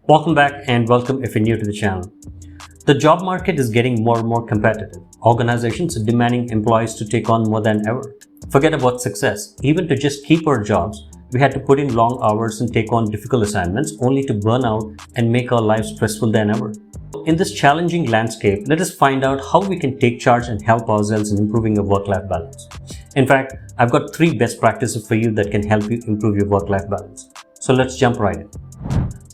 Welcome back and welcome if you're new to the channel. The job market is getting more and more competitive. Organizations are demanding employees to take on more than ever. Forget about success. Even to just keep our jobs, we had to put in long hours and take on difficult assignments only to burn out and make our lives stressful than ever. In this challenging landscape, let us find out how we can take charge and help ourselves in improving our work-life balance. In fact, I've got 3 best practices for you that can help you improve your work-life balance. So let's jump right in.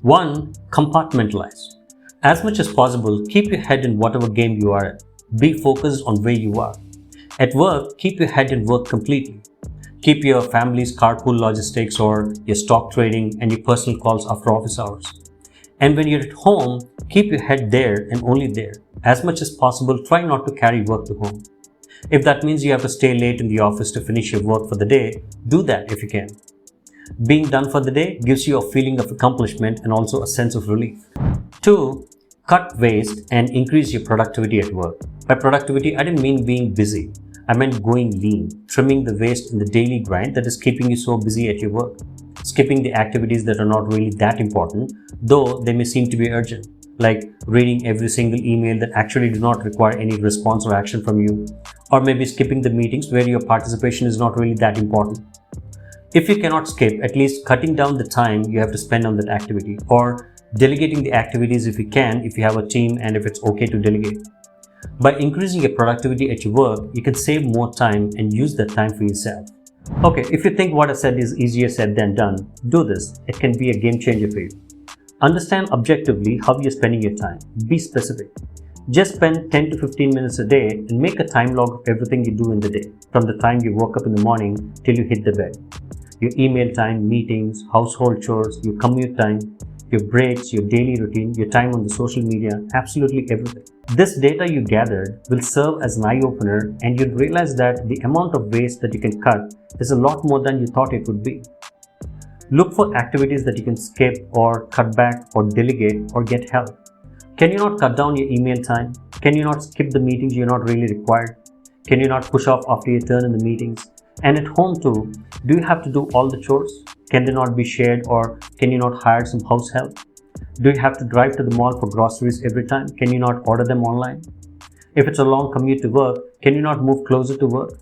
1. Compartmentalize. As much as possible, keep your head in whatever game you are in. Be focused on where you are. At work, keep your head in work completely. Keep your family's carpool logistics or your stock trading and your personal calls after office hours. And when you're at home, keep your head there and only there. As much as possible, try not to carry work to home. If that means you have to stay late in the office to finish your work for the day, do that if you can. Being done for the day gives you a feeling of accomplishment and also a sense of relief. 2. Cut waste and increase your productivity at work. By productivity, I didn't mean being busy. I meant going lean, trimming the waste in the daily grind that is keeping you so busy at your work. Skipping the activities that are not really that important, though they may seem to be urgent, like reading every single email that actually do not require any response or action from you, or maybe skipping the meetings where your participation is not really that important. If you cannot skip, at least cutting down the time you have to spend on that activity, or delegating the activities if you can, if you have a team and if it's okay to delegate. By increasing your productivity at your work, you can save more time and use that time for yourself. Okay, if you think what I said is easier said than done, do this. It can be a game changer for you. Understand objectively how you're spending your time. Be specific. Just spend 10 to 15 minutes a day and make a time log of everything you do in the day, from the time you woke up in the morning till you hit the bed. Your email time, meetings, household chores, your commute time, your breaks, your daily routine, your time on the social media, absolutely everything. This data you gathered will serve as an eye-opener, and you'll realize that the amount of waste that you can cut is a lot more than you thought it would be. Look for activities that you can skip or cut back or delegate or get help. Can you not cut down your email time? Can you not skip the meetings you're not really required? Can you not push off after your turn in the meetings? And at home too, do you have to do all the chores? Can they not be shared, or can you not hire some house help? Do you have to drive to the mall for groceries every time? Can you not order them online? If it's a long commute to work, can you not move closer to work?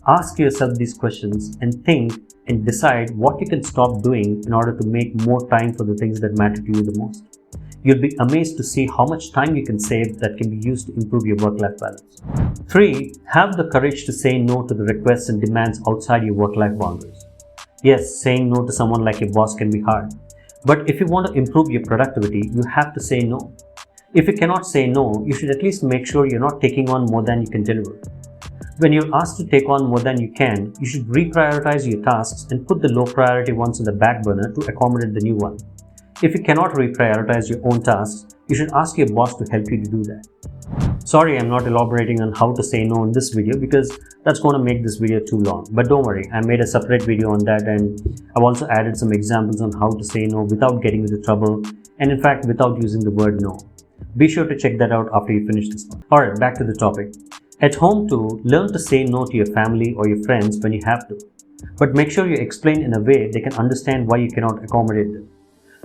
Ask yourself these questions and think and decide what you can stop doing in order to make more time for the things that matter to you the most. You'll be amazed to see how much time you can save that can be used to improve your work-life balance. 3. Have the courage to say no to the requests and demands outside your work-life boundaries. Yes, saying no to someone like your boss can be hard. But if you want to improve your productivity, you have to say no. If you cannot say no, you should at least make sure you're not taking on more than you can deliver. When you're asked to take on more than you can, you should reprioritize your tasks and put the low priority ones on the back burner to accommodate the new one. If you cannot reprioritize your own tasks, you should ask your boss to help you to do that. Sorry, I'm not elaborating on how to say no in this video because that's going to make this video too long. But don't worry, I made a separate video on that, and I've also added some examples on how to say no without getting into trouble, and in fact without using the word no. Be sure to check that out after you finish this one. Alright, back to the topic. At home too, learn to say no to your family or your friends when you have to. But make sure you explain in a way they can understand why you cannot accommodate them.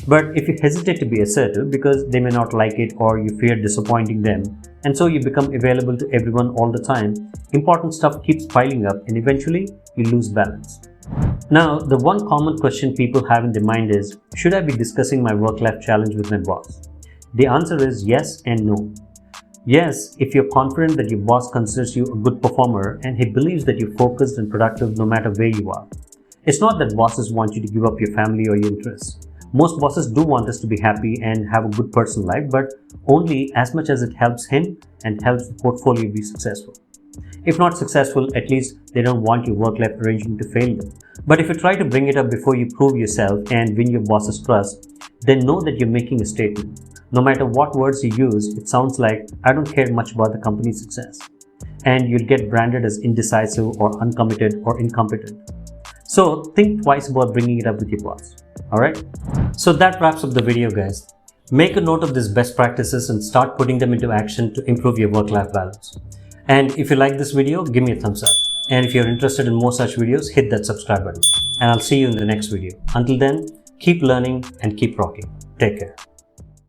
But if you hesitate to be assertive because they may not like it or you fear disappointing them, and so you become available to everyone all the time, important stuff keeps piling up and eventually you lose balance. Now, the one common question people have in their mind is, should I be discussing my work-life challenge with my boss? The answer is yes and no. Yes, if you're confident that your boss considers you a good performer and he believes that you're focused and productive no matter where you are. It's not that bosses want you to give up your family or your interests. Most bosses do want us to be happy and have a good personal life, but only as much as it helps him and helps the portfolio be successful. If not successful, at least they don't want your work-life arrangement to fail them. But if you try to bring it up before you prove yourself and win your boss's trust, then know that you're making a statement. No matter what words you use, it sounds like, I don't care much about the company's success. And you'll get branded as indecisive or uncommitted or incompetent. So think twice about bringing it up with your boss. Alright? So that wraps up the video, guys. Make a note of these best practices and start putting them into action to improve your work-life balance. And if you like this video, give me a thumbs up. And if you're interested in more such videos, hit that subscribe button. And I'll see you in the next video. Until then, keep learning and keep rocking. Take care.